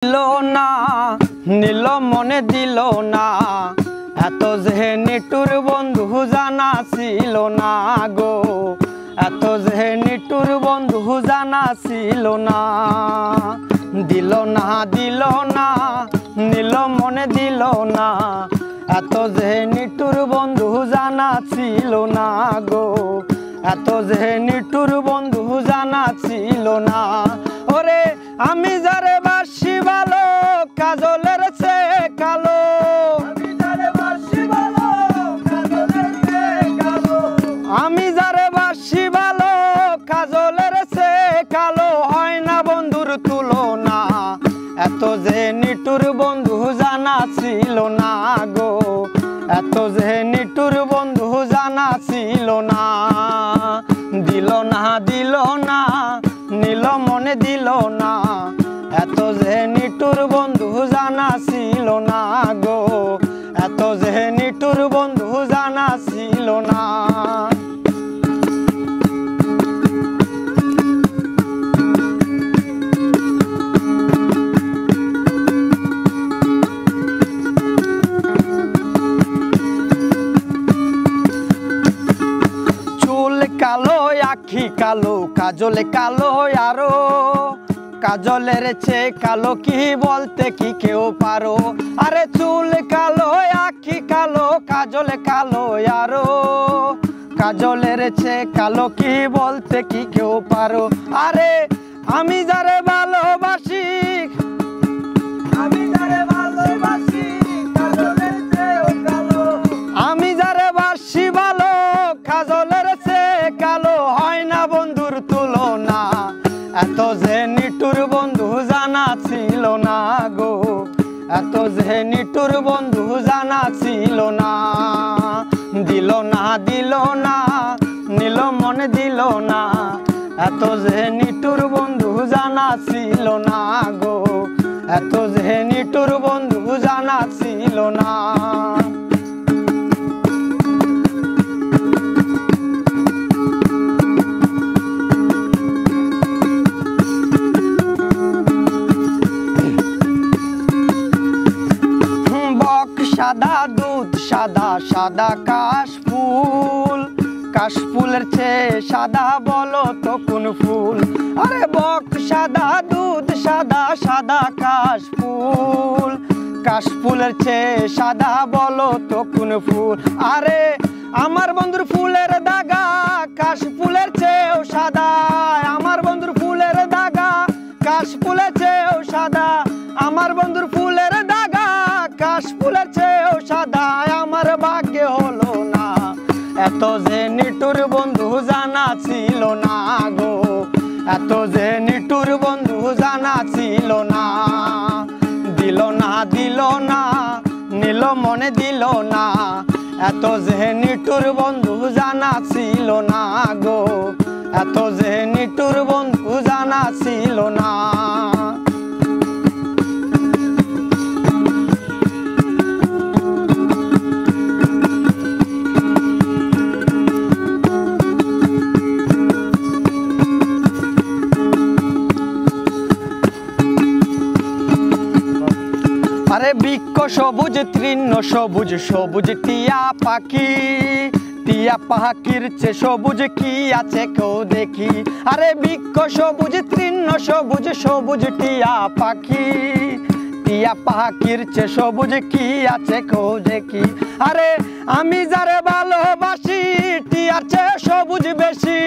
দিল না নীল মনে দিল না এত যে নিটুর বন্ধু জানা ছিল না গো এত যে নিটুর বন্ধু জানা ছিল না দিল না নীল মনে দিল না এত যে নিটুর বন্ধু জানা ছিল না গো এত যে নিটুর বন্ধু জানা ছিল না ওরে আমি যারে বাসি ভালো কাজলের চেয়ে কালো আমি যারে বাসি ভালো কাজলের চেয়ে কালো হয় না বন্ধুর তুলনা এত যে নিটুর বন্ধু জানা ছিল না গো এত যে নিটুর বন্ধু জানা ছিল না দিল না নীল মনে দিল না এত যে নিটুর বন্ধু জানা ছিল না গো এত যে নিটুর বন্ধু জানা ছিল না কালো আখি কালো কাজলে কালো আরো কাজলের চেয়ে কালো কি বলতে কি কেউ পারো আরে চুল কালো আখি কালো কাজলে কালো আরো কাজলের চেয়ে কালো কি বলতে কি কেউ পারো আরে আমি যারে ভালোবাসি কাজলের চেয়ে কালো আমি যারে বাসি ভালো কাজলের চেয়ে কালো হয় না বন্ধুর তুলনা এত যে নিটুর বন্ধু জানা ছিল না গো এত যে নিটুর বন্ধু জানা ছিল না দিল না নীল মনে দিল না এত যে নিটুর বন্ধু জানা ছিল না গো এত যে নিটুর বন্ধু জানা ছিল না সাদা দুধ সাদা সাদা কাশফুলের চেয়ে সাদা বলো তো কোন ফুল আরে বক সাদা দুধ সাদা সাদা কাশফুলের চেয়ে সাদা বলো তো কোন ফুল আরে আমার বন্ধুর ফুলের দাগা কাশফুলের চেয়েও সাদা আমার বন্ধুর ফুলের দাগা কাশফুলের চেয়েও সাদা আমার বন্ধুর ফুলের দাগা কাশফুলের চেয়েও সাদা আমার ভাগ্যে হলো না এত যে নিটুর বন্ধু জানা ছিল না গো এত যে নিটুর বন্ধু জানা ছিল না দিল না নীল মনে দিল না এত যে নিটুর বন্ধু জানা ছিল না গো এত যে নিটুর বন্ধু জানা ছিল না আরে বৃক্ষ সবুজ তৃণ সবুজ সবুজ টিয়া পাখির চেয়ে সবুজ কি আছে কেউ দেখি আরে বৃক্ষ সবুজ তৃণ সবুজ সবুজ টিয়া পাখির চেয়ে সবুজ কি আছে কেউ দেখি আরে আমি যারে ভালোবাসি টিয়ার চেয়ে সবুজ বেশি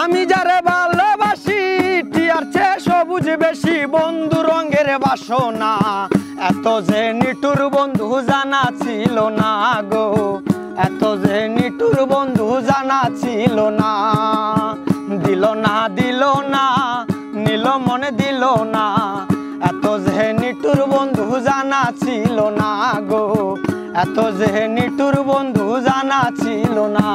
আমি যারে ভালোবাসি টিয়ার চেয়ে সবুজ বেশি বন্ধু রঙের বাসনা এত যে নিটুর বন্ধু জানা ছিল না গো এত যে নিটুর বন্ধু জানা ছিল না দিল না নীল মনে দিল না এত যে নিটুর বন্ধু জানা ছিল না গো এত যে নিটুর বন্ধু জানা ছিল না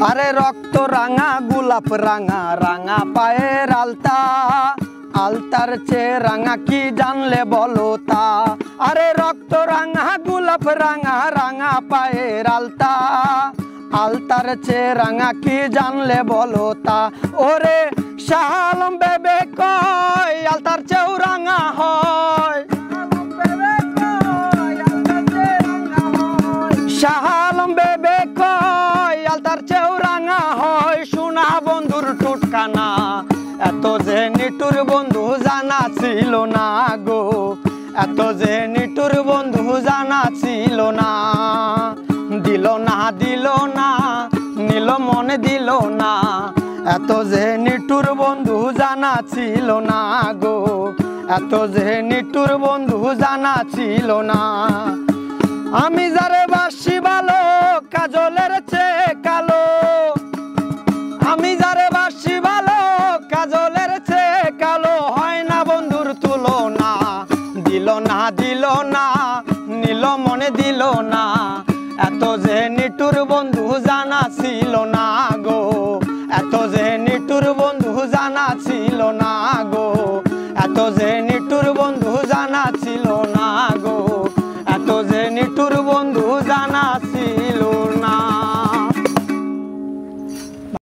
আরে রক্ত রাঙা গুল গোলাপ রাঙা রাঙা পায়ের আলতা, আলতার চেয়ে রাঙা কি জানলে বলো তা। আরে রক্ত রাঙা গোলাপ রাঙা রাঙা পায়ের আলতা, আলতার চেয়ে রাঙা কি জানলে বলো তা। ওরে শাহ আলম বেবে কয় আলতার চেয়েও রাঙা হয়, শাহ আলম বেবে কয় আলতার চেয়েও রাঙা হয়। সোনা বন্ধুর টুটকানা এত যে নিটুর বন্ধু জানা ছিল না গো, এত যে নিটুর বন্ধু জানা ছিল না। দিল না দিল না নিল মনে দিল না, এত যে নিটুর বন্ধু জানা ছিল না গো, এত যে নিটুর বন্ধু জানা ছিল না। আমি যারে বাসি ভালো কাজলের চেয়ে কালো, আমি যারে বাসি ভালো কাজলের চেয়ে কালো, হয় না বন্ধুর তুলনা। দিল না দিল না নিল মনে দিল না, এত যে নিটুর বন্ধু জানা ছিল না।